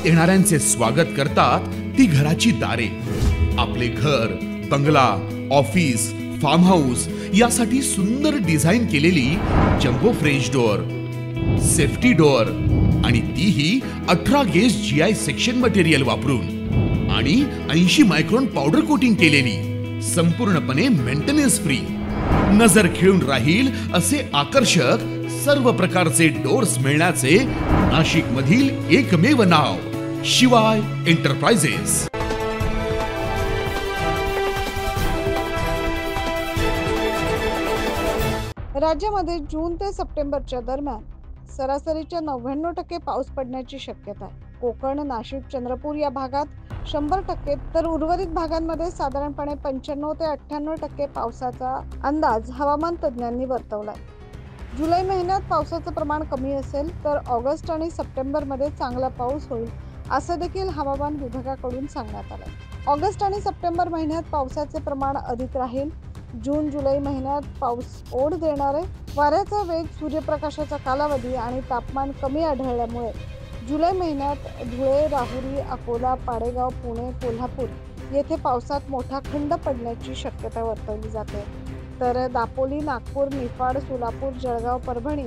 येणाऱ्यांचे स्वागत करतात ती घराची दारे। आपले घर, बंगला, ऑफिस, फार्म हाऊस यासाठी सुंदर डिझाईन केलेली jumbo French door, safety door आणि तीही 18 गेज GI सेक्शन मटेरियल वापरून आणि 80 मायक्रॉन पावडर कोटिंग केलेली, संपूर्णपणे मेंटेनन्स फ्री। नजर खिळून राहील असे आकर्षक सर्व प्रकारचे डोर्स मिळण्याचे नाशिक मधील एकमेव नाव शिवाय एंटरप्राइजेस। राज्यामध्ये जून ते सप्टेंबरच्या दरम्यान सरासरीच्या 99% पाऊस पडण्याची शक्यता आहे। कोकण, नाशिक, चंद्रपूर या भागात 100%, तर उर्वरित भागांमध्ये साधारणपणे 95 ते 98% पावसाचा अंदाज हवामान तज्ज्ञांनी वर्तवलाय। जुलै महिन्यात पावसाचं प्रमाण कमी असेल तर ऑगस्ट आणि सप्टेंबरमध्ये चांगला पाऊस होईल असं देखील हवामान विभागाकडून सांगण्यात आलंय। ऑगस्ट आणि सप्टेंबर महिन्यात पावसाचे प्रमाण अधिक राहील। जून जुलै महिन्यात पाऊस ओढ देणार आहे। वाऱ्याचा वेग, सूर्यप्रकाशाचा कालावधी आणि तापमान कमी आढळल्यामुळे जुलै महिन्यात धुळे, राहुरी, अकोला, पाडेगाव, पुणे, कोल्हापूर येथे पावसात मोठा खंड पडण्याची शक्यता वर्तवली जाते। तर दापोली, नागपूर, निफाड, सोलापूर, जळगाव, परभणी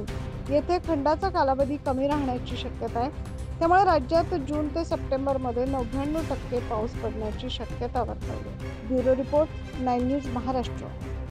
येथे खंडाचा कालावधी कमी राहण्याची शक्यता आहे। त्यामुळे राज्यात जून ते सप्टेंबरमध्ये 99% पाऊस पडण्याची शक्यता वर्तवली। Bureau report, 9 news Maharashtra.